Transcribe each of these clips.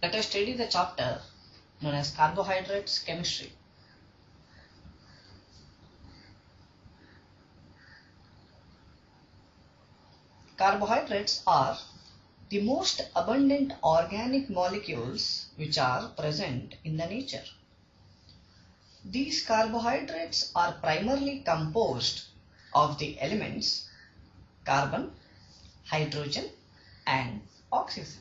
Let us study the chapter known as Carbohydrate Chemistry. Carbohydrates are the most abundant organic molecules which are present in the nature. These carbohydrates are primarily composed of the elements carbon, hydrogen and oxygen.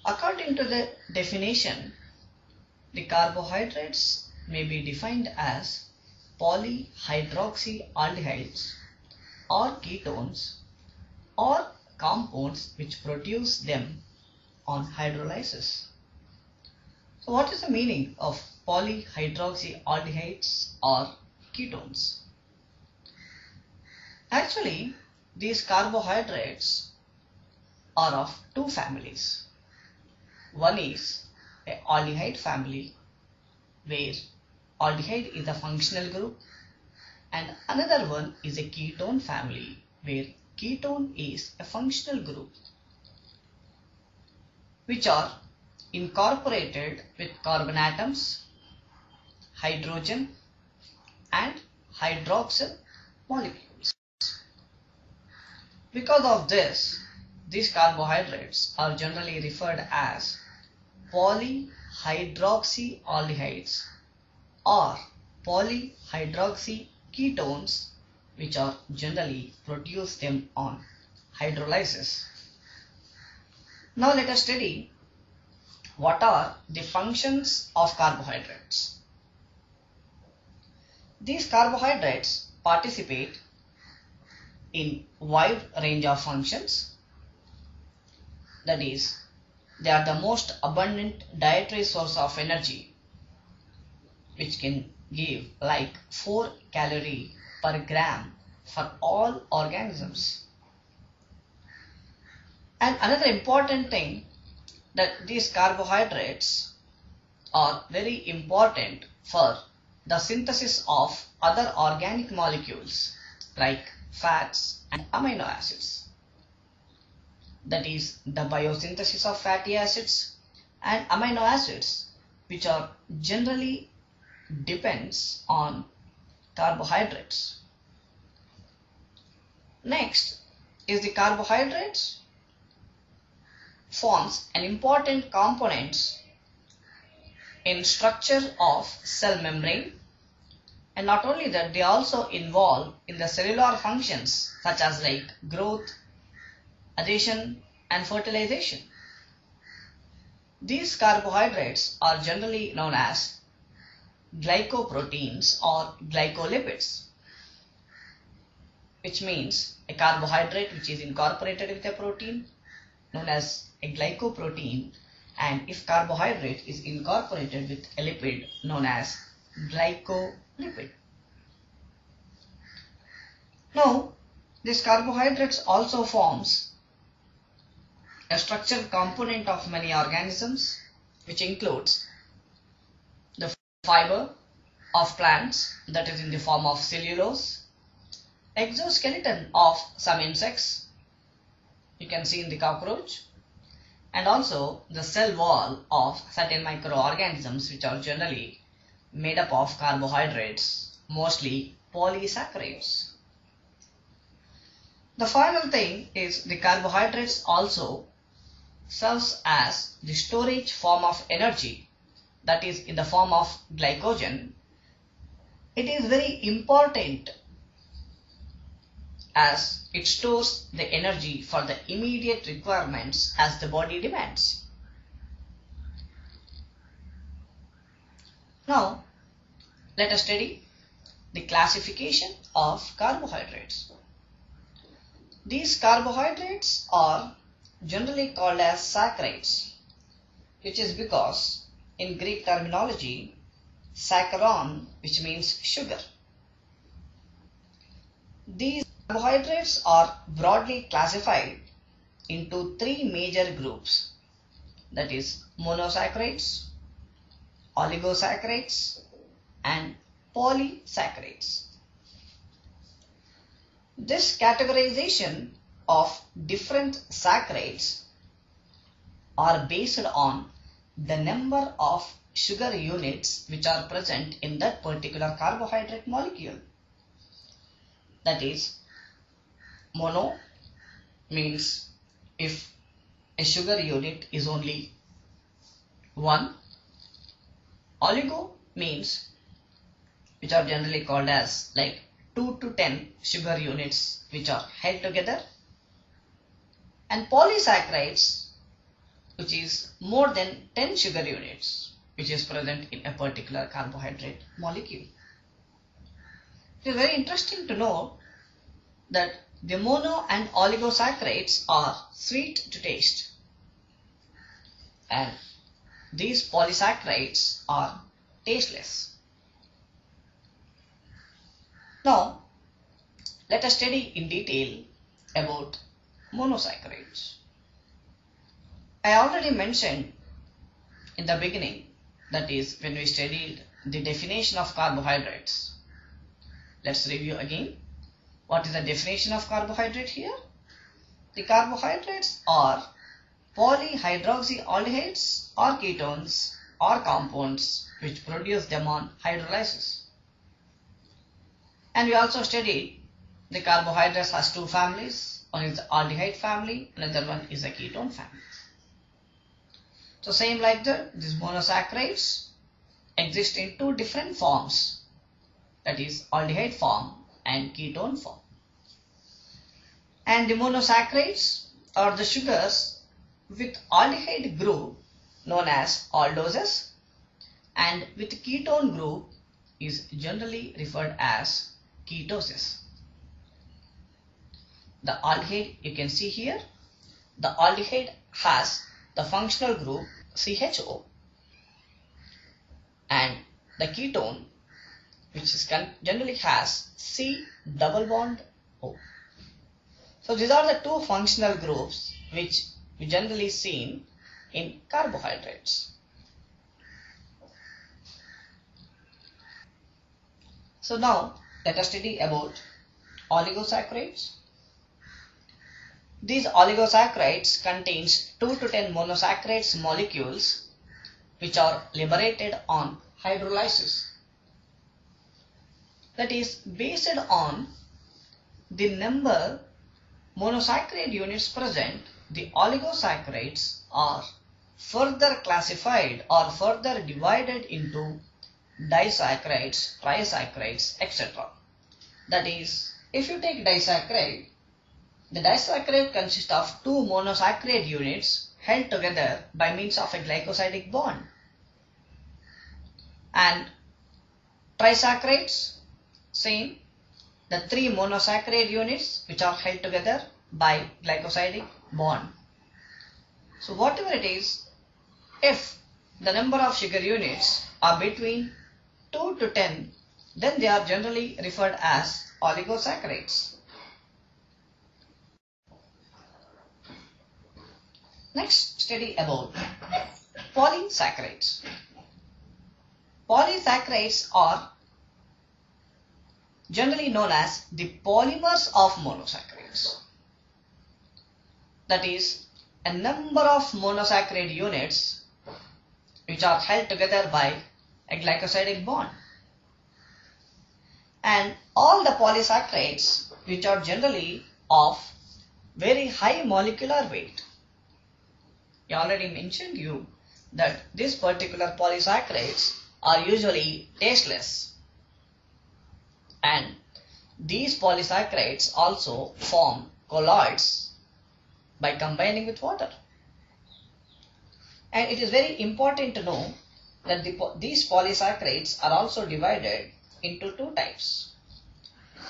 According to the definition, the carbohydrates may be defined as polyhydroxyaldehydes or ketones or compounds which produce them on hydrolysis. So what is the meaning of polyhydroxyaldehydes or ketones? Actually, these carbohydrates are of two families. One is an aldehyde family where aldehyde is a functional group, and another one is a ketone family where ketone is a functional group, which are incorporated with carbon atoms, hydrogen and hydroxyl molecules. Because of this, these carbohydrates are generally referred as polyhydroxyaldehydes or polyhydroxyketones, which are generally produce them on hydrolysis. Now let us study what are the functions of carbohydrates. These carbohydrates participate in wide range of functions. That is, they are the most abundant dietary source of energy, which can give like 4 calories per gram for all organisms. And another important thing, that these carbohydrates are very important for the synthesis of other organic molecules like fats and amino acids. That is the biosynthesis of fatty acids and amino acids, which are generally depends on carbohydrates. Next is the carbohydrates forms an important component in structure of cell membrane, and not only that, they also involve in the cellular functions such as like growth, adhesion and fertilization. These carbohydrates are generally known as glycoproteins or glycolipids, which means a carbohydrate which is incorporated with a protein known as a glycoprotein, and if carbohydrate is incorporated with a lipid known as glycolipid. Now, these carbohydrates also forms a structural component of many organisms, which includes the fiber of plants, that is in the form of cellulose, exoskeleton of some insects, you can see in the cockroach, and also the cell wall of certain microorganisms which are generally made up of carbohydrates, mostly polysaccharides. The final thing is the carbohydrates also serves as the storage form of energy, that is in the form of glycogen. It is very important as it stores the energy for the immediate requirements as the body demands. Now, let us study the classification of carbohydrates. These carbohydrates are generally called as saccharides, which is because in Greek terminology, saccharon, which means sugar. These carbohydrates are broadly classified into 3 major groups, that is monosaccharides, oligosaccharides and polysaccharides. This categorization of different saccharides are based on the number of sugar units which are present in that particular carbohydrate molecule. That is, mono means if a sugar unit is only 1. Oligo means which are generally called as like 2 to 10 sugar units which are held together, and polysaccharides which is more than 10 sugar units which is present in a particular carbohydrate molecule. It is very interesting to know that the mono and oligosaccharides are sweet to taste, and these polysaccharides are tasteless. Now, let us study in detail about monosaccharides. I already mentioned in the beginning, that is when we studied the definition of carbohydrates. Let's review again. What is the definition of carbohydrate here? The carbohydrates are polyhydroxyaldehydes or ketones or compounds which produce them on hydrolysis. And we also studied the carbohydrates has two families. One is the aldehyde family, another one is the ketone family. So same like that, these monosaccharides exist in two different forms, that is aldehyde form and ketone form. And the monosaccharides are the sugars with aldehyde group known as aldoses, and with ketone group is generally referred as ketosis. The aldehyde you can see here, the aldehyde has the functional group CHO, and the ketone which is generally has C double bond O. So these are the two functional groups which we generally seen in carbohydrates. So now let us study about oligosaccharides. These oligosaccharides contains 2 to 10 monosaccharides molecules which are liberated on hydrolysis. That is based on the number monosaccharide units present, the oligosaccharides are further classified or further divided into disaccharides, trisaccharides, etc. That is, if you take disaccharide, the disaccharide consists of two monosaccharide units held together by means of a glycosidic bond. And trisaccharides, same, the three monosaccharide units which are held together by glycosidic bond. So whatever it is, if the number of sugar units are between 2 to 10, then they are generally referred as oligosaccharides. Next, study about polysaccharides. Polysaccharides are generally known as the polymers of monosaccharides. That is, a number of monosaccharide units which are held together by a glycosidic bond. And all the polysaccharides which are generally of very high molecular weight. I already mentioned you that these particular polysaccharides are usually tasteless, and these polysaccharides also form colloids by combining with water. And it is very important to know that these polysaccharides are also divided into two types.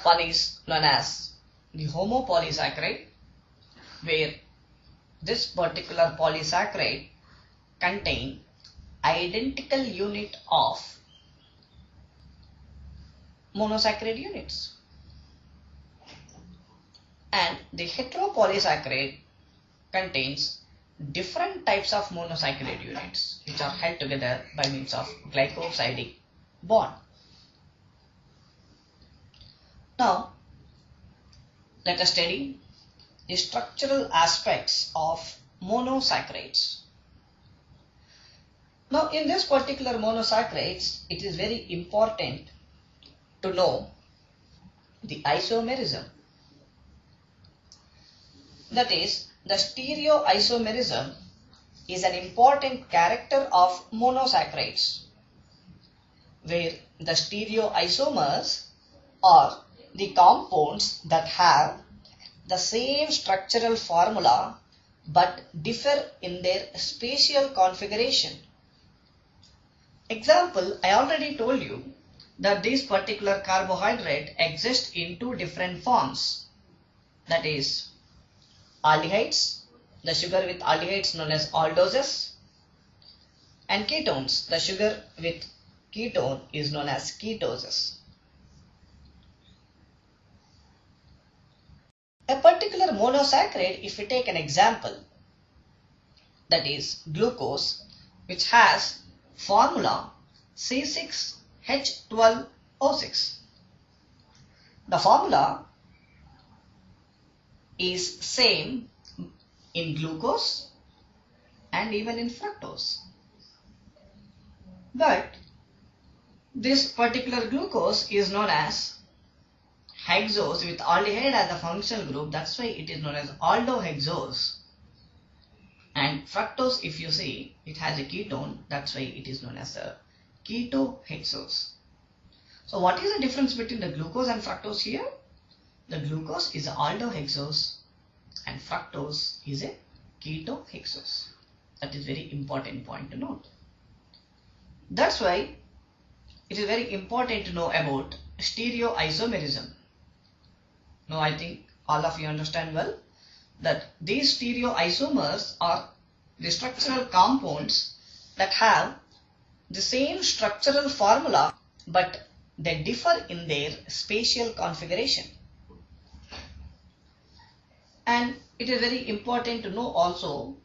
One is known as the homopolysaccharide, where this particular polysaccharide contain identical unit of monosaccharide units. And the heteropolysaccharide contains different types of monosaccharide units which are held together by means of glycosidic bond. Now, let us study the structural aspects of monosaccharides. Now in this particular monosaccharides, it is very important to know the isomerism. That is, the stereoisomerism is an important character of monosaccharides, where the stereoisomers are the compounds that have the same structural formula but differ in their spatial configuration. Example, I already told you that this particular carbohydrate exists in two different forms, that is aldehydes, the sugar with aldehydes known as aldoses, and ketones, the sugar with ketone is known as ketoses. A particular monosaccharide, if we take an example, that is glucose, which has formula C6H12O6. The formula is same in glucose and even in fructose. But this particular glucose is known as hexose with aldehyde as the functional group. That's why it is known as aldohexose. And fructose, if you see, it has a ketone. That's why it is known as a ketohexose. So what is the difference between the glucose and fructose here? The glucose is a aldohexose and fructose is a ketohexose. That is very important point to note. That's why it is very important to know about stereoisomerism. Now I think all of you understand well that these stereoisomers are the structural compounds that have the same structural formula but they differ in their spatial configuration. And it is very important to know also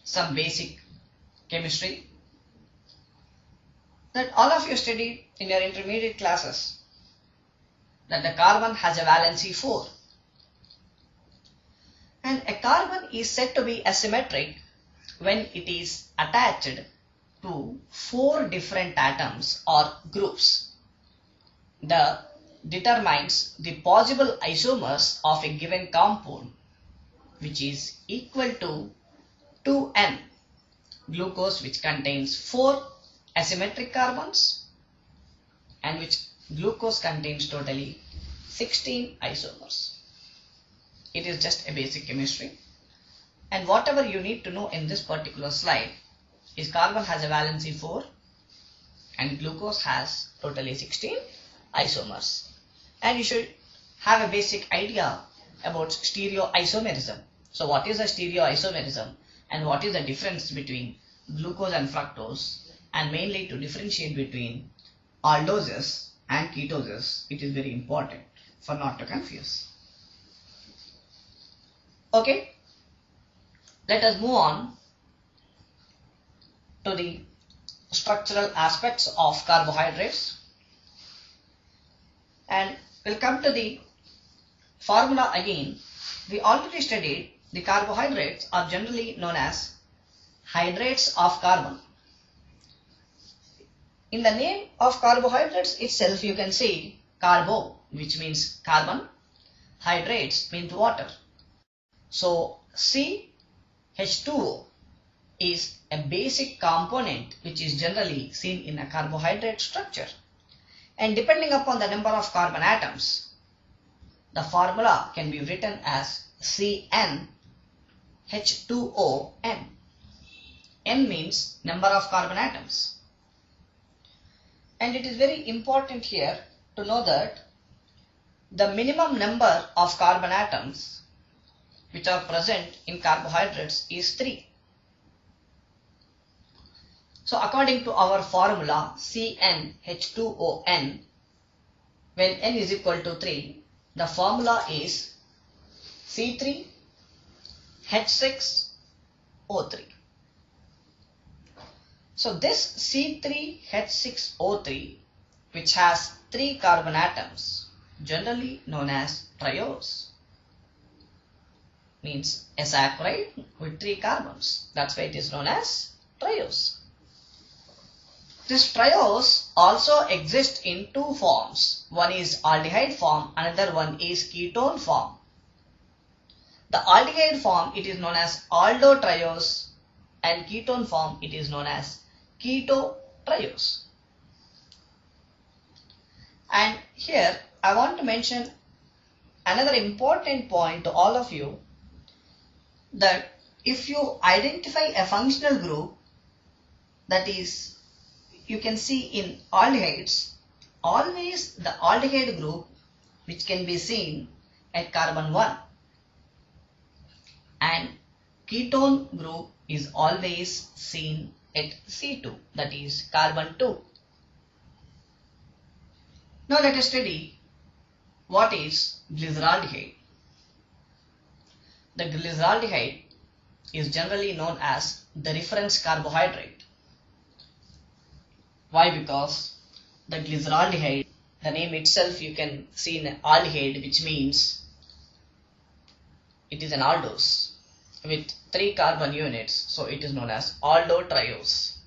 some basic chemistry that all of you studied in your intermediate classes, that the carbon has a valency 4. And a carbon is said to be asymmetric when it is attached to 4 different atoms or groups. The determines the possible isomers of a given compound, which is equal to 2n. Glucose, which contains 4 asymmetric carbons, and which glucose contains totally 16 isomers. It is just a basic chemistry, and whatever you need to know in this particular slide is carbon has a valency 4 and glucose has totally 16 isomers. And you should have a basic idea about stereoisomerism. So what is a stereoisomerism and what is the difference between glucose and fructose, and mainly to differentiate between aldoses and ketoses, it is very important for not to confuse. Okay, let us move on to the structural aspects of carbohydrates, and we'll come to the formula again. We already studied the carbohydrates are generally known as hydrates of carbon. In the name of carbohydrates itself, you can see carbo, which means carbon, hydrates means water. So CH2O is a basic component which is generally seen in a carbohydrate structure, and depending upon the number of carbon atoms, the formula can be written as CnH2ON. N means number of carbon atoms. And it is very important here to know that the minimum number of carbon atoms which are present in carbohydrates is 3. So according to our formula CnH2ON, when n is equal to 3, the formula is C3H6O3. So this C3H6O3, which has 3 carbon atoms, generally known as triose, means a saccharide with 3 carbons. That's why it is known as triose. This triose also exists in two forms. One is aldehyde form, another one is ketone form. The aldehyde form, it is known as aldotriose, and ketone form, it is known as ketotriose. And here I want to mention another important point to all of you, that if you identify a functional group, that is, you can see in aldehydes, always the aldehyde group which can be seen at carbon 1, and ketone group is always seen at C2, that is carbon 2. Now let us study what is glyceraldehyde. The glyceraldehyde is generally known as the reference carbohydrate. Why? Because the glyceraldehyde, the name itself you can see in aldehyde, which means it is an aldose with 3 carbon units, so it is known as aldotriose.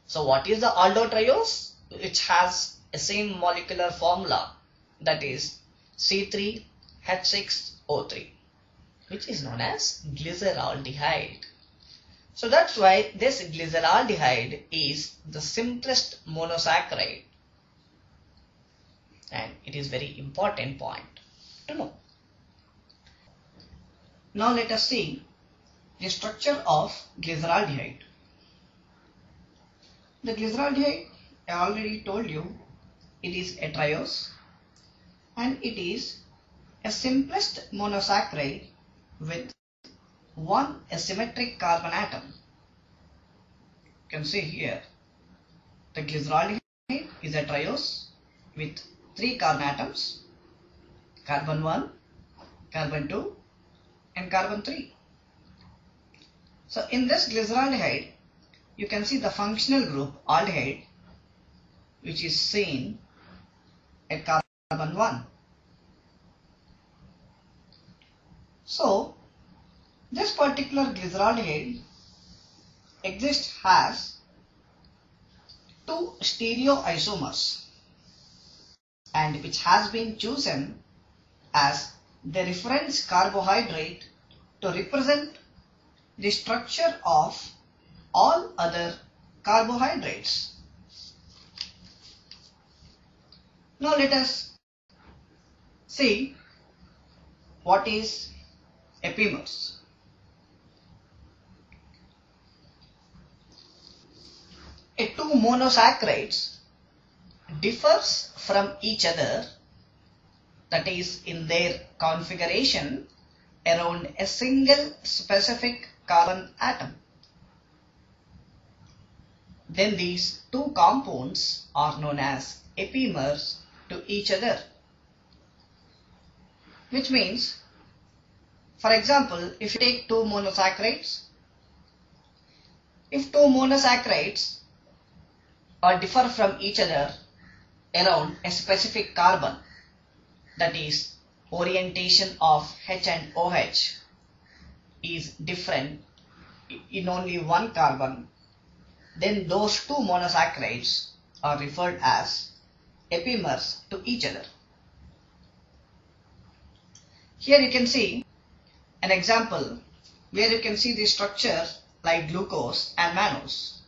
So what is the aldotriose? It has a same molecular formula, that is C3H6O3, which is known as glyceraldehyde. So that's why this glyceraldehyde is the simplest monosaccharide, and it is very important point to know. Now let us see the structure of glyceraldehyde. The glyceraldehyde, I already told you, it is a triose, and it is a simplest monosaccharide with one asymmetric carbon atom. You can see here the glyceraldehyde is a triose with 3 carbon atoms, carbon 1, carbon 2 and carbon 3. So in this glyceraldehyde, you can see the functional group aldehyde, which is seen at carbon 1. So this particular glyceraldehyde exists as 2 stereoisomers, and which has been chosen as the reference carbohydrate to represent the structure of all other carbohydrates. Now let us see what is epimers. Two monosaccharides differs from each other, that is in their configuration, around a single specific carbon atom. Then these two compounds are known as epimers to each other, which means, for example, if you take 2 monosaccharides, if 2 monosaccharides differ from each other around a specific carbon, that is orientation of H and OH is different in only one carbon, then those 2 monosaccharides are referred as epimers to each other. Here you can see an example where you can see the structure like glucose and mannose.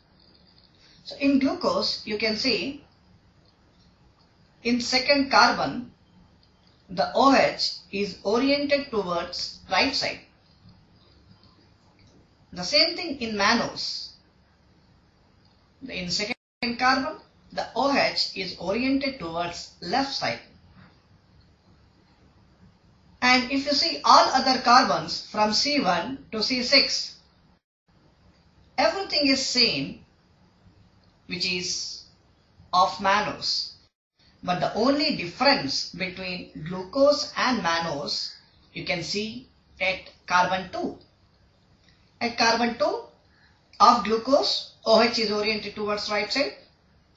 So in glucose, you can see in second carbon, the OH is oriented towards right side. The same thing in mannose. In second carbon, the OH is oriented towards left side. And if you see all other carbons from C1 to C6, everything is same, which is of mannose. But the only difference between glucose and mannose you can see at carbon 2. At carbon 2 of glucose, OH is oriented towards right side,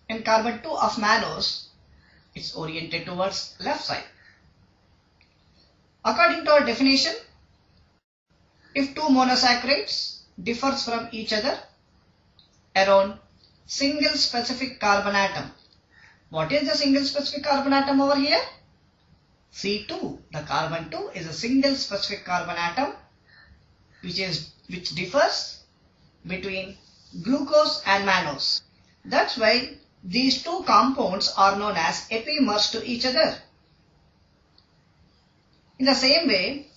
and carbon 2 of mannose, it's oriented towards left side. According to our definition, if 2 monosaccharides differs from each other around single specific carbon atom. What is the single specific carbon atom over here? C2. The carbon 2 is a single specific carbon atom which differs between glucose and mannose. That's why these two compounds are known as epimers to each other. In the same way,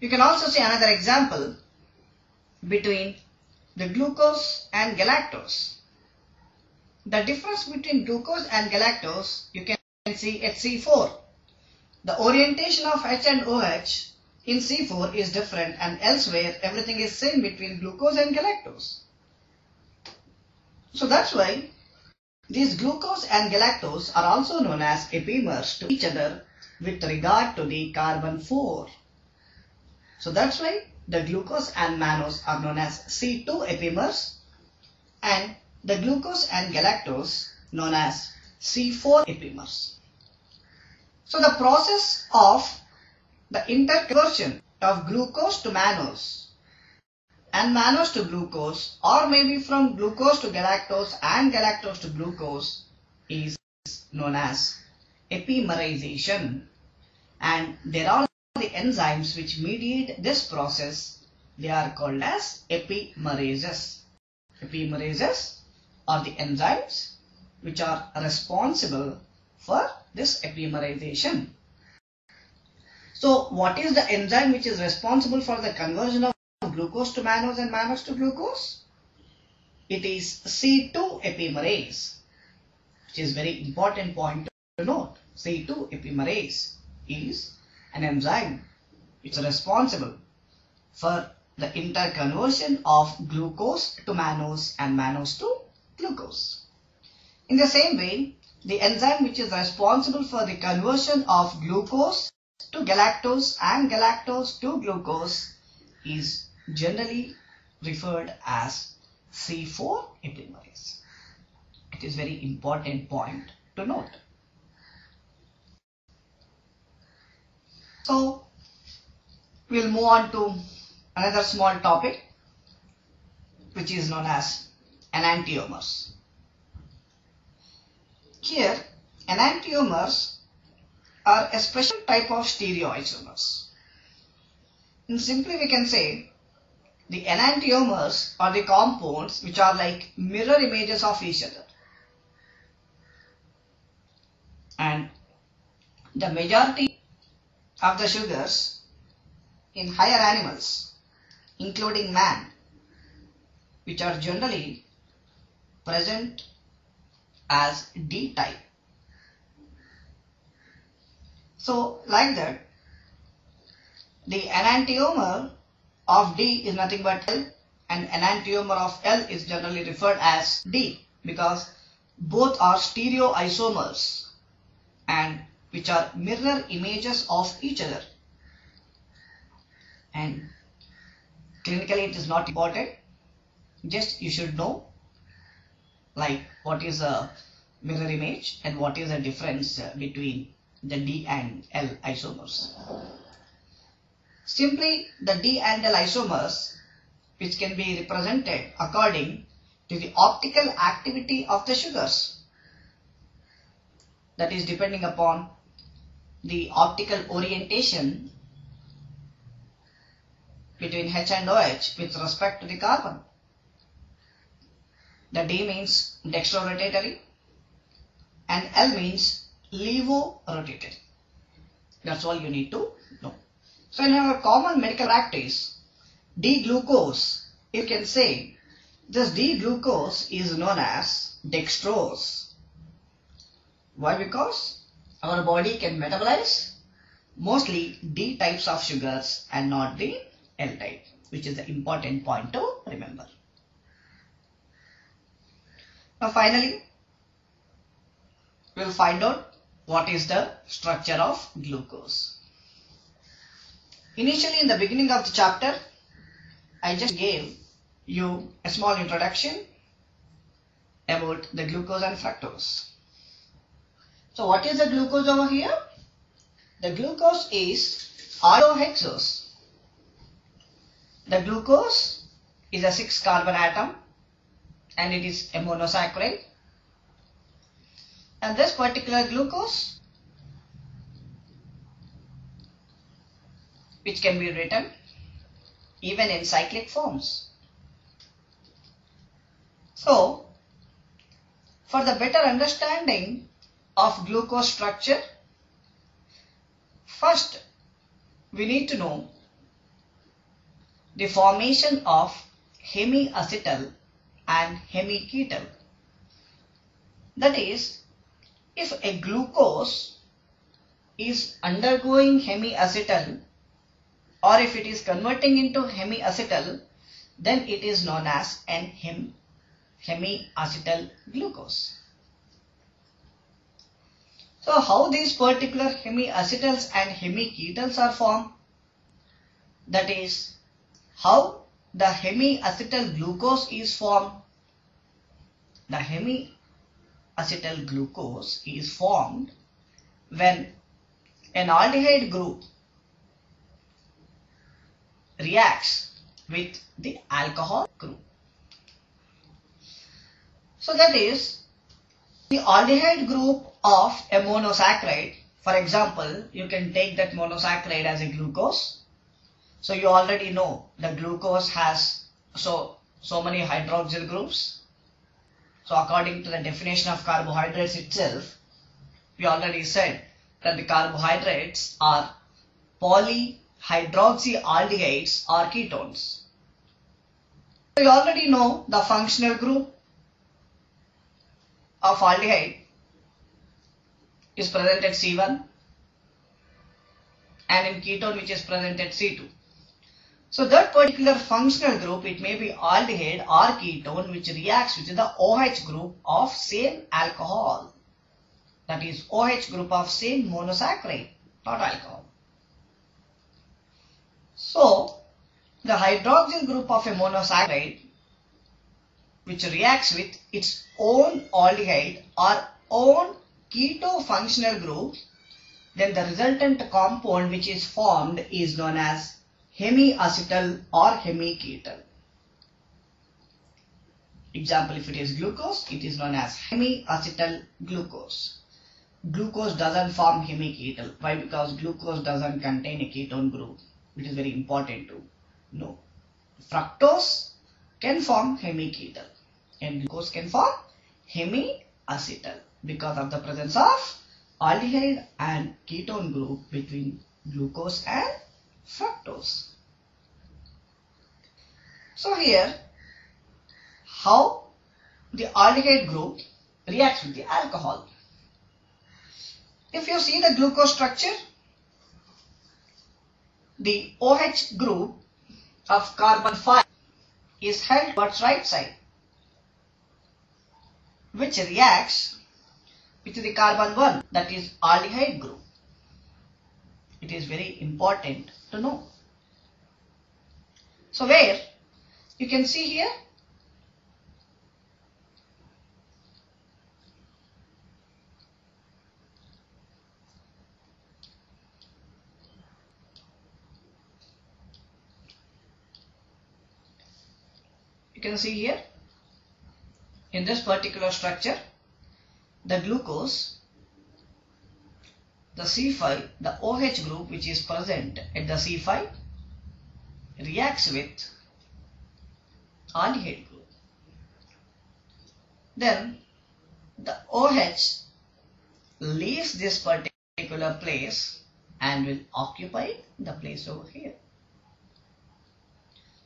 you can also see another example between the glucose and galactose. The difference between glucose and galactose you can see at C4. The orientation of H and OH in C4 is different, and elsewhere everything is same between glucose and galactose. So that's why these glucose and galactose are also known as epimers to each other with regard to the carbon 4. So that's why the glucose and mannose are known as C2 epimers and the glucose and galactose known as C4 epimers. So the process of the interconversion of glucose to mannose and mannose to glucose, or maybe from glucose to galactose and galactose to glucose, is known as epimerization. And there are the enzymes which mediate this process. They are called as epimerases. Epimerases are the enzymes which are responsible for this epimerization. So what is the enzyme which is responsible for the conversion of glucose to mannose and mannose to glucose? It is C2 epimerase, which is very important point to note. C2 epimerase is an enzyme which is responsible for the interconversion of glucose to mannose and mannose to glucose. In the same way, the enzyme which is responsible for the conversion of glucose to galactose and galactose to glucose is generally referred as C4 epimerase. It is very important point to note. So we'll move on to another small topic which is known as enantiomers. Here, enantiomers are a special type of stereoisomers. In simply we can say the enantiomers are the compounds which are like mirror images of each other. And the majority of the sugars in higher animals, including man, which are generally present as D type. So like that, the enantiomer of D is nothing but L, and enantiomer of L is generally referred as D, because both are stereoisomers and which are mirror images of each other. And clinically it is not important, just you should know like what is a mirror image and what is the difference between the D and L isomers. Simply the D and L isomers, which can be represented according to the optical activity of the sugars, that is depending upon the optical orientation between H and OH with respect to the carbon. The D means dextrorotatory and L means levorotatory. That's all you need to know. So in our common medical practice, D-glucose, you can say this D-glucose is known as dextrose. Why? Because our body can metabolize mostly D types of sugars and not the L type, which is the important point to remember. Now finally, we will find out what is the structure of glucose. Initially in the beginning of the chapter, I just gave you a small introduction about the glucose and fructose. So what is the glucose over here? The glucose is iohexose. The glucose is a 6 carbon atom and it is a monosaccharide. And this particular glucose, which can be written even in cyclic forms. So, for the better understanding of glucose structure, first we need to know the formation of hemiacetal and hemiketal. That is, if a glucose is undergoing hemiacetal, or if it is converting into hemiacetal, then it is known as an hemiacetal glucose. So how these particular hemiacetals and hemiketals are formed? That is, how the hemiacetal glucose is formed. The hemiacetal glucose is formed when an aldehyde group reacts with the alcohol group. So that is, the aldehyde group of a monosaccharide, for example, you can take that monosaccharide as a glucose. So you already know the glucose has so many hydroxyl groups. So according to the definition of carbohydrates itself, we already said that the carbohydrates are polyhydroxyaldehydes or ketones. So you already know the functional group of aldehyde is present at C1 and in ketone which is present at C2. So that particular functional group, it may be aldehyde or ketone which reacts with the OH group of same alcohol. That is OH group of same monosaccharide, not alcohol. So the hydroxyl group of a monosaccharide which reacts with its own aldehyde or own keto functional group, then the resultant compound which is formed is known as hemiacetal or hemiketal. Example, if it is glucose, it is known as hemiacetal glucose. Glucose doesn't form hemiketal. Why? Because glucose doesn't contain a ketone group. It is very important to know. Fructose can form hemiketal and glucose can form hemiacetal because of the presence of aldehyde and ketone group between glucose and fructose. So here, how the aldehyde group reacts with the alcohol. If you see the glucose structure, the OH group of carbon 5 is held towards right side, which reacts with the carbon 1, that is aldehyde group. It is very important to know. So where you can see here, in this particular structure, the glucose, the C5, the OH group which is present at the C5 reacts with aldehyde group. Then the OH leaves this particular place and will occupy the place over here.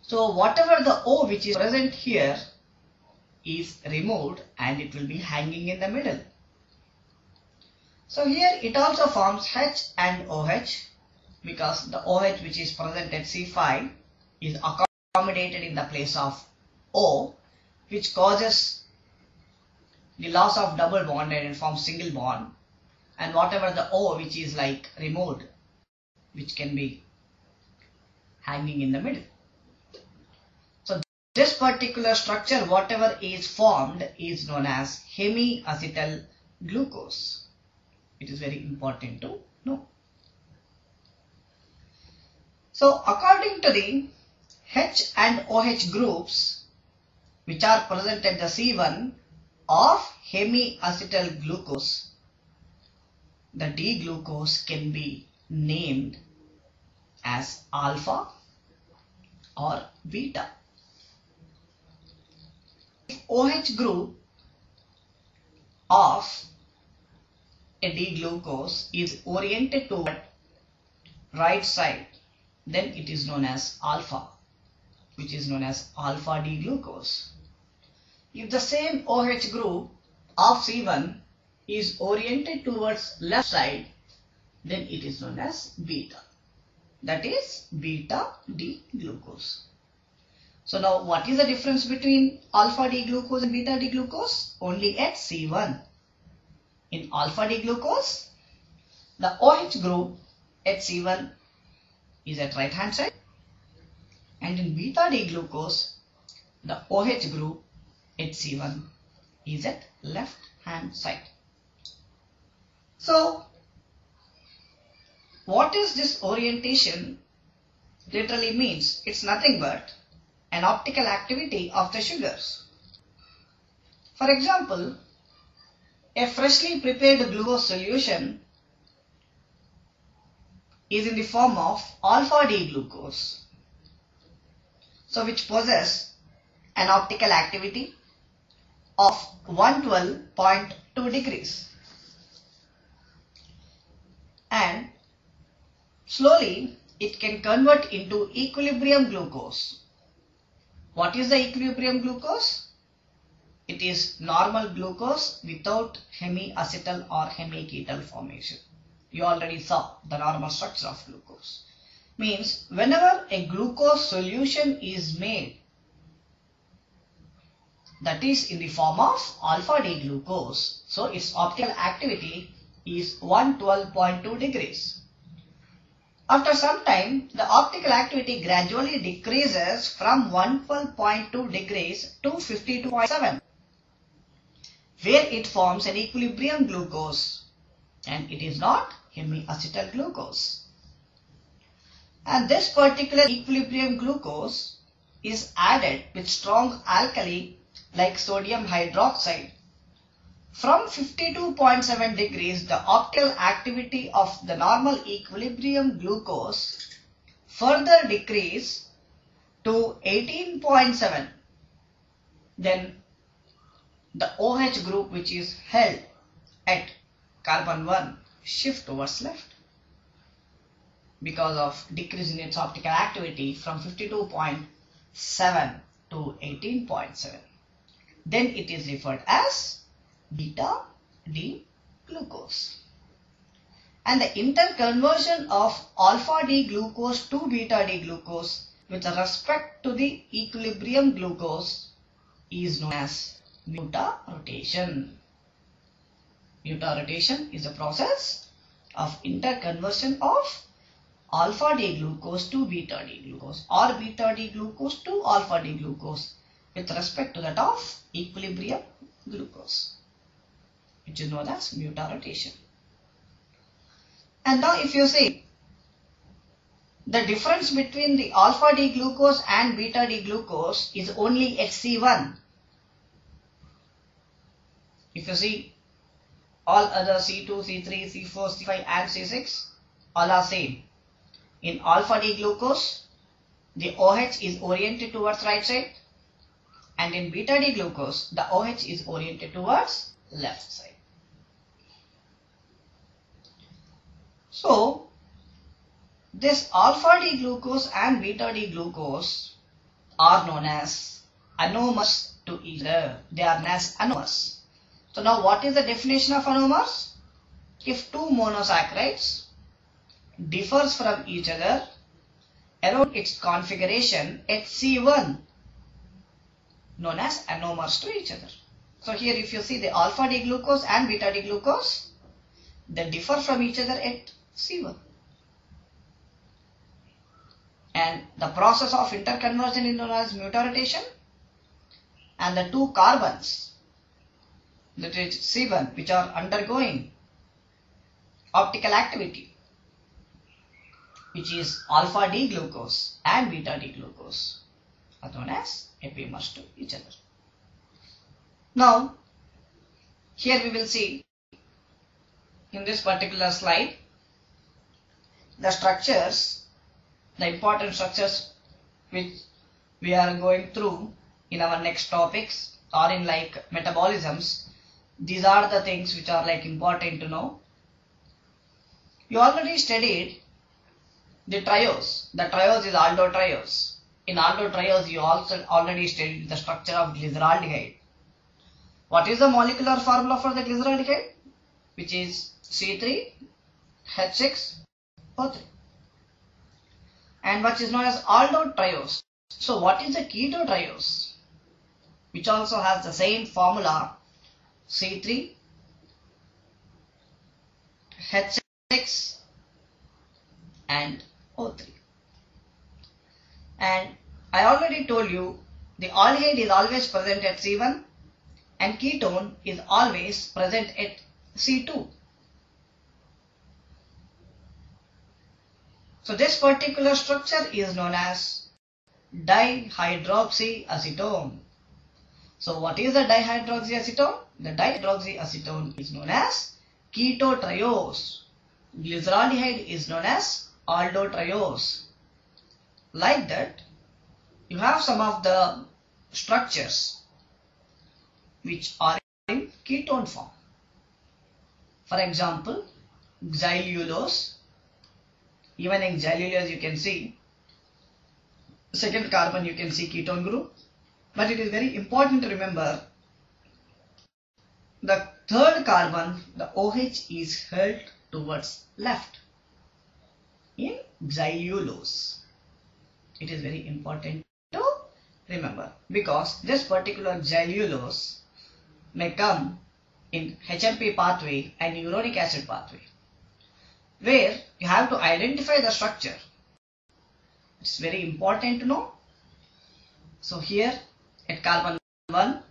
So whatever the O which is present here is removed and it will be hanging in the middle. So here it also forms H and OH because the OH which is present at C5 is accommodated in the place of O, which causes the loss of double bond and it forms single bond, and whatever the O which is like removed, which can be hanging in the middle. So this particular structure, whatever is formed, is known as hemiacetal glucose. It is very important to know. So according to the H and OH groups, which are present at the C1 of hemiacetyl glucose, the D-glucose can be named as alpha or beta. If OH group of a D-glucose is oriented toward right side, then it is known as alpha, which is known as alpha D-glucose. If the same OH group of C1 is oriented towards left side, then it is known as beta, that is beta D-glucose. So now what is the difference between alpha D-glucose and beta D-glucose? Only at C1. In alpha D-glucose, the OH group at C1 is at right hand side, and in beta D-glucose, the OH group at C1 is at left hand side. So what is this orientation literally means? It's nothing but an optical activity of the sugars. For example, a freshly prepared glucose solution is in the form of alpha D-glucose, so which possess an optical activity of 112.2 degrees, and slowly it can convert into equilibrium glucose. What is the equilibrium glucose? It is normal glucose without hemiacetal or hemiketal formation. You already saw the normal structure of glucose. Means whenever a glucose solution is made, that is in the form of alpha D-glucose, so its optical activity is 112.2 degrees. After some time, the optical activity gradually decreases from 112.2 degrees to 52.7, where it forms an equilibrium glucose, and it is not hemiacetal glucose. And this particular equilibrium glucose is added with strong alkali like sodium hydroxide. From 52.7 degrees, the optical activity of the normal equilibrium glucose further decrease to 18.7. Then the OH group, which is held at carbon 1, shift towards left because of decrease in its optical activity from 52.7 to 18.7. Then it is referred as beta D-glucose. And the interconversion of alpha D-glucose to beta D-glucose with respect to the equilibrium glucose is known as mutarotation. Mutarotation is a process of interconversion of alpha D-glucose to beta D-glucose or beta D-glucose to alpha D-glucose with respect to that of equilibrium glucose, which is known as mutarotation. And now if you see the difference between the alpha D-glucose and beta D-glucose is only at C1. If you see all other C2, C3, C4, C5 and C6 all are same. In alpha D-glucose, the OH is oriented towards right side, and in beta D-glucose, the OH is oriented towards left side. So, this alpha D-glucose and beta D-glucose are known as anomers to each other. They are known as anomers. So now what is the definition of anomers? If two monosaccharides differs from each other around its configuration at C1, known as anomers to each other. So here if you see the alpha D-glucose and beta D-glucose, they differ from each other at C1. And the process of interconversion is known as mutarotation, and the two carbons, that is C1, which are undergoing optical activity, which is alpha D-glucose and beta D-glucose, are known as epimers to each other. Now, here we will see in this particular slide the structures, the important structures which we are going through in our next topics or in like metabolisms. These are the things which are like important to know. You already studied the triose. The triose is aldotriose. In aldotriose you also already studied the structure of glyceraldehyde. What is the molecular formula for the glyceraldehyde? Which is C3H6O3. And what is known as aldotriose. So what is the ketotriose? Which also has the same formula, C3H6 and O3. And I already told you the aldehyde is always present at C1 and ketone is always present at C2. So this particular structure is known as dihydroxyacetone. So what is the dihydroxyacetone? The dihydroxyacetone is known as ketotriose. Glyceraldehyde is known as aldotriose. Like that, you have some of the structures which are in ketone form. For example, xylulose. Even in xylulose you can see second carbon, you can see ketone group. But it is very important to remember the third carbon, the OH is held towards left in xylulose. It is very important to remember because this particular xylulose may come in HMP pathway and uronic acid pathway, where you have to identify the structure. It's very important to know. So here at carbon 1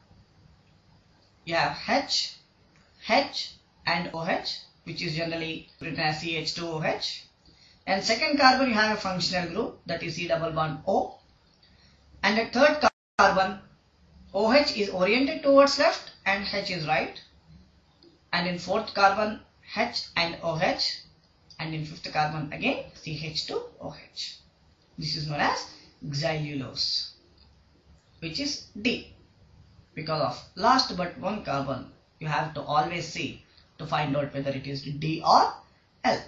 you have H and OH, which is generally written as CH2OH. And second carbon you have a functional group, that is C double bond O. And at third carbon OH is oriented towards left and H is right. And in fourth carbon H and OH. And in fifth carbon again CH2OH. This is known as xylulose, which is D. Because of last but one carbon, you have to always see to find out whether it is D or L.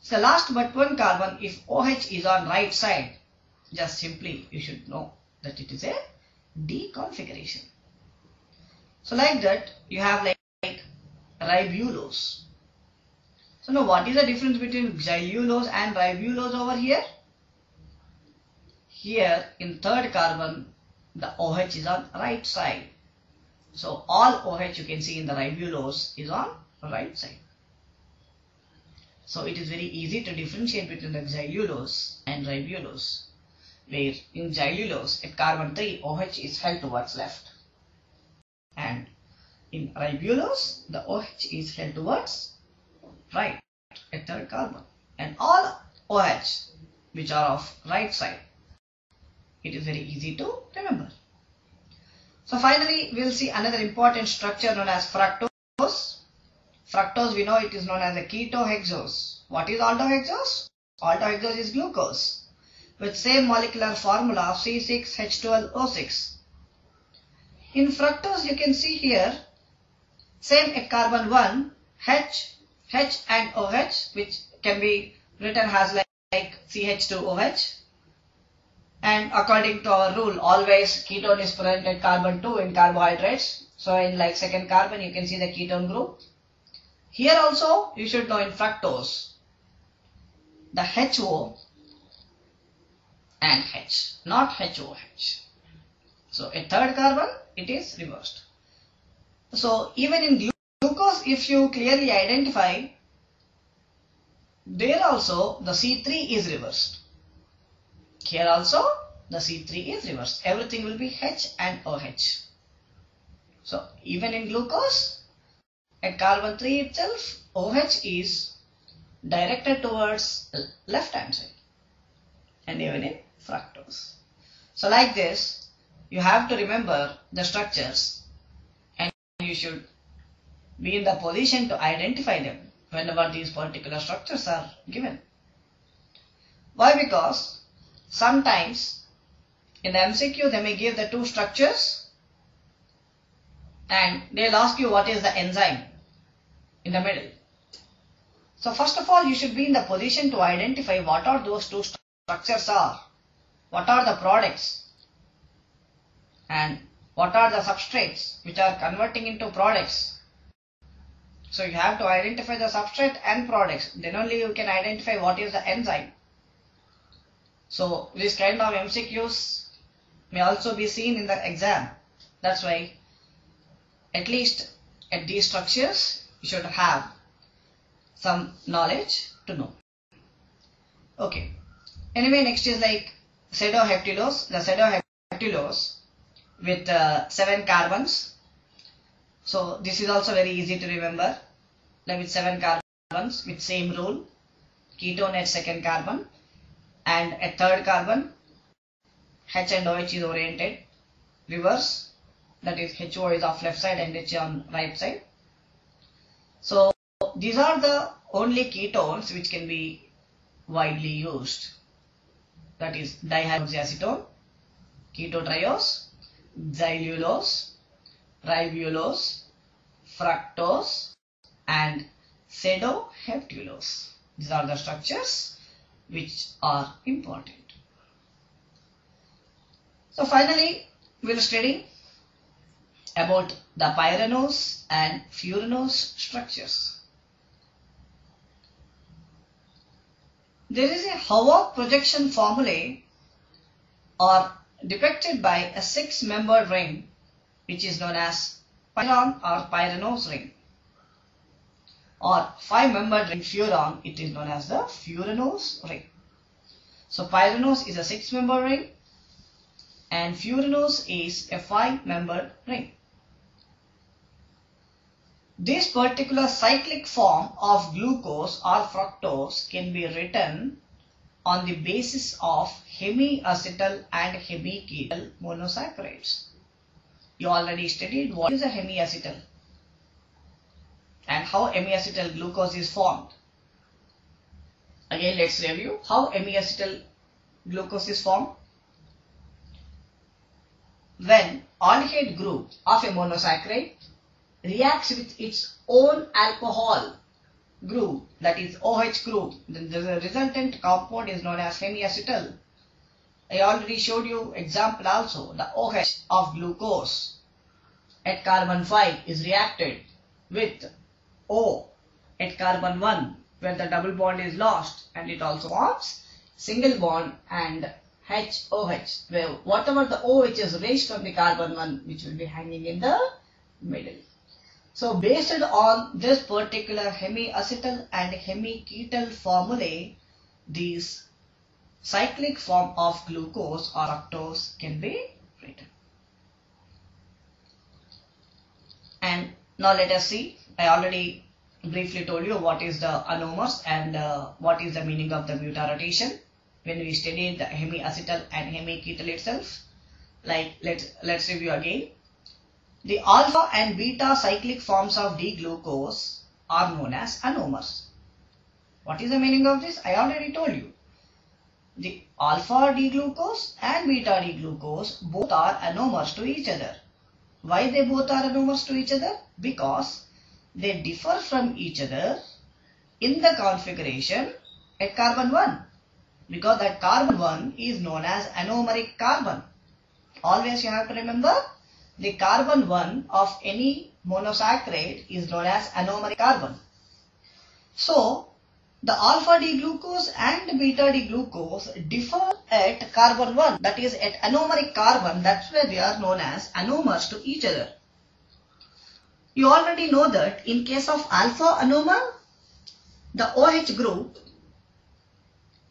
So last but one carbon, if OH is on right side, just simply you should know that it is a D configuration. So like that you have like ribulose. So now what is the difference between xylulose and ribulose over here? Here in third carbon the OH is on right side. So all OH you can see in the ribulose is on right side. So it is very easy to differentiate between the xylulose and ribulose, where in xylulose at carbon 3 OH is held towards left, and in ribulose the OH is held towards right at third carbon, and all OH which are of right side. It is very easy to remember. So finally we will see another important structure known as fructose. Fructose, we know it is known as a ketohexose. What is aldohexose? Aldohexose is glucose with same molecular formula of C6H12O6. In fructose you can see here same at carbon 1 H and OH, which can be written as like CH2OH. And according to our rule, always ketone is present at carbon 2 in carbohydrates. So in like second carbon you can see the ketone group. Here also you should know in fructose the HO and H, not HOH. So at third carbon it is reversed. So even in glucose, if you clearly identify, there also the C3 is reversed. Here also the C3 is reversed. Everything will be H and OH. So even in glucose, at carbon 3 itself, OH is directed towards left hand side, and even in fructose. So like this, you have to remember the structures should be in the position to identify them whenever these particular structures are given. Why? Because sometimes in the MCQ they may give the two structures and they'll ask you what is the enzyme in the middle. So first of all, you should be in the position to identify what are those two structures are, what are the products, and what are the substrates which are converting into products. So you have to identify the substrate and products, then only you can identify what is the enzyme. So this kind of MCQs may also be seen in the exam. That's why at least at these structures you should have some knowledge to know. Okay. Anyway, next is like pseudoheptulose. The pseudoheptulose with 7 carbons. So this is also very easy to remember. Like with 7 carbons with same rule. Ketone at second carbon and at third carbon H and OH is oriented. Reverse, that is HO is off left side and H on right side. So these are the only ketones which can be widely used. That is dihydroxyacetone, ketotriose, xylulose, ribulose, fructose and pseudoheptulose. These are the structures which are important. So finally, we will study about the pyranose and furanose structures. There is a Hauer projection formulae are depicted by a 6-membered ring which is known as pyran or pyranose ring, or 5-membered ring furan, it is known as the furanose ring. So pyranose is a 6-membered ring and furanose is a 5-membered ring. This particular cyclic form of glucose or fructose can be written on the basis of hemiacetal and hemiketal monosaccharides. You already studied what is a hemiacetal and how hemiacetal glucose is formed. Again, let's review how hemiacetal glucose is formed. When aldehyde group of a monosaccharide reacts with its own alcohol group, that is OH group, then the resultant compound is known as hemiacetal. I already showed you example also. The OH of glucose at carbon 5 is reacted with O at carbon 1 where the double bond is lost, and it also forms single bond and HOH where whatever the OH is raised from the carbon 1 which will be hanging in the middle. So based on this particular hemiacetal and hemiketal formulae, these cyclic form of glucose or fructose can be written. And now let us see. I already briefly told you what is the anomers and what is the meaning of the muta-rotation when we studied the hemiacetal and hemiketal itself. Like let's review again. The alpha and beta cyclic forms of D-glucose are known as anomers. What is the meaning of this? I already told you. The alpha D-glucose and beta D-glucose both are anomers to each other. Why they both are anomers to each other? Because they differ from each other in the configuration at carbon 1. Because that carbon 1 is known as anomeric carbon. Always you have to remember, the carbon 1 of any monosaccharide is known as anomeric carbon. So, the alpha D-glucose and beta D-glucose differ at carbon 1, that is at anomeric carbon. That's why they are known as anomers to each other. You already know that in case of alpha anomer, the OH group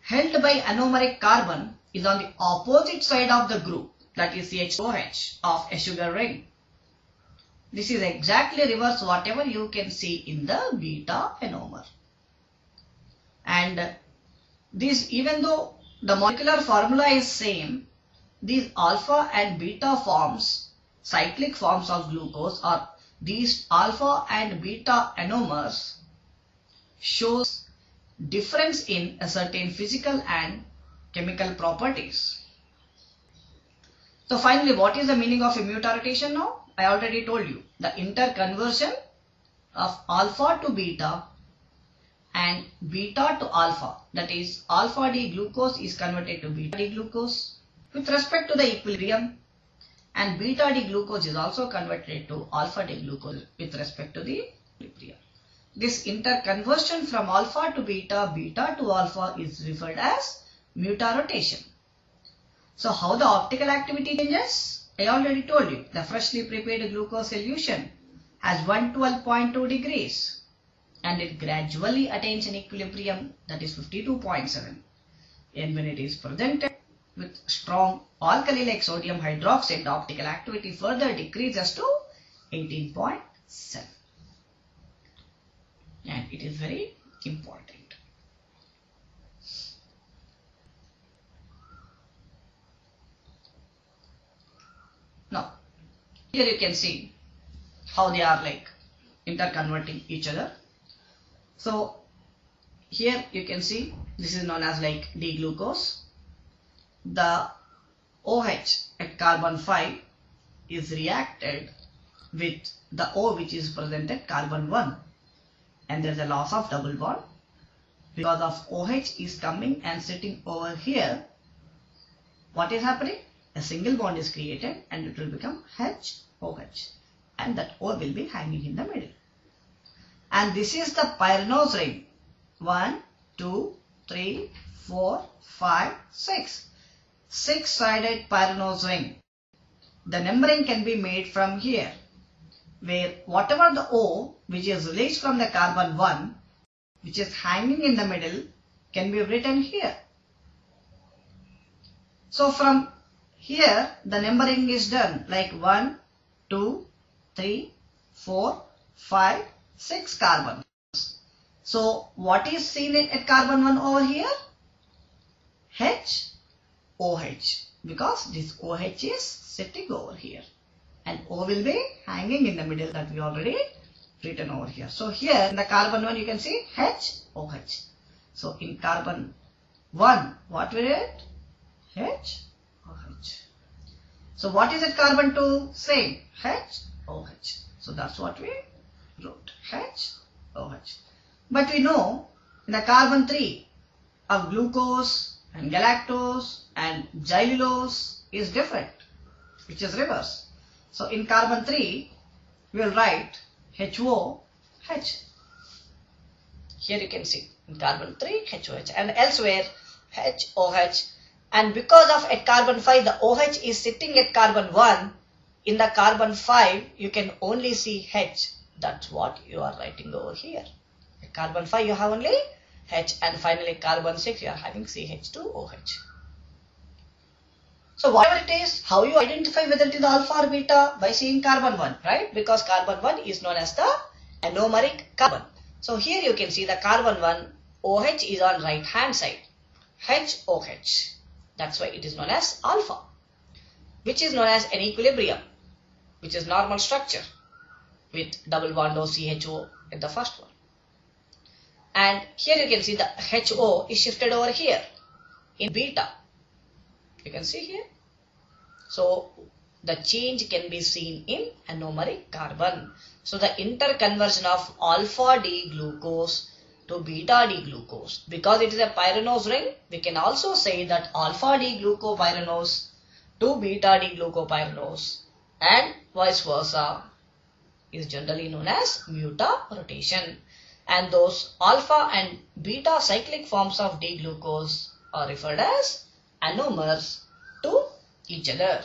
held by anomeric carbon is on the opposite side of the group, that is CH2OH of a sugar ring. This is exactly reverse whatever you can see in the beta anomer. And this, even though the molecular formula is same, these alpha and beta forms, cyclic forms of glucose, are these alpha and beta anomers shows difference in a certain physical and chemical properties. So finally, what is the meaning of a mutarotation now? I already told you. The interconversion of alpha to beta and beta to alpha. That is, alpha D glucose is converted to beta D glucose with respect to the equilibrium, and beta D glucose is also converted to alpha D glucose with respect to the equilibrium. This interconversion from alpha to beta, beta to alpha is referred as mutarotation. So how the optical activity changes? I already told you. The freshly prepared glucose solution has 112.2 degrees and it gradually attains an equilibrium, that is 52.7. And when it is presented with strong alkali like sodium hydroxide, the optical activity further decreases to 18.7. And it is very important. Now, here you can see how they are like interconverting each other. So, here you can see this is known as like D-glucose. The OH at carbon 5 is reacted with the O which is present at carbon 1. And there is a loss of double bond because of OH is coming and sitting over here. What is happening? A single bond is created and it will become HOH, and that O will be hanging in the middle. And this is the pyranose ring. 1, 2, 3, 4, 5, 6. 6-sided pyranose ring. The numbering can be made from here, where whatever the O which is released from the carbon 1 which is hanging in the middle can be written here. So from here the numbering is done like 1, 2, 3, 4, 5, 6 carbons. So what is seen at carbon 1 over here? HOH, because this OH is sitting over here and O will be hanging in the middle, that we already written over here. So here in the carbon 1 you can see HOH. So in carbon 1 what we write? HOH. So what is at carbon 2? Same, HOH. So that's what we wrote, HOH. But we know in the carbon 3 of glucose and galactose and xylulose is different, which is reverse. So in carbon 3 we will write HOH. Here you can see in carbon 3 HOH and elsewhere HOH. And because of at carbon 5 the OH is sitting at carbon 1, in the carbon 5 you can only see H. That's what you are writing over here. At carbon 5 you have only H, and finally carbon 6 you are having CH2OH. So whatever it is, how you identify whether it is alpha or beta? By seeing carbon 1, right? Because carbon 1 is known as the anomeric carbon. So here you can see the carbon 1 OH is on right hand side, HOH. That's why it is known as alpha, which is known as an equilibrium, which is normal structure with double bond OCHO in the first one. And here you can see the HO is shifted over here in beta. You can see here. So the change can be seen in anomeric carbon. So the interconversion of alpha D glucose to beta D glucose, because it is a pyranose ring, we can also say that alpha D glucopyranose to beta D glucopyranose and vice versa is generally known as mutarotation. And those alpha and beta cyclic forms of D glucose are referred as anomers to each other.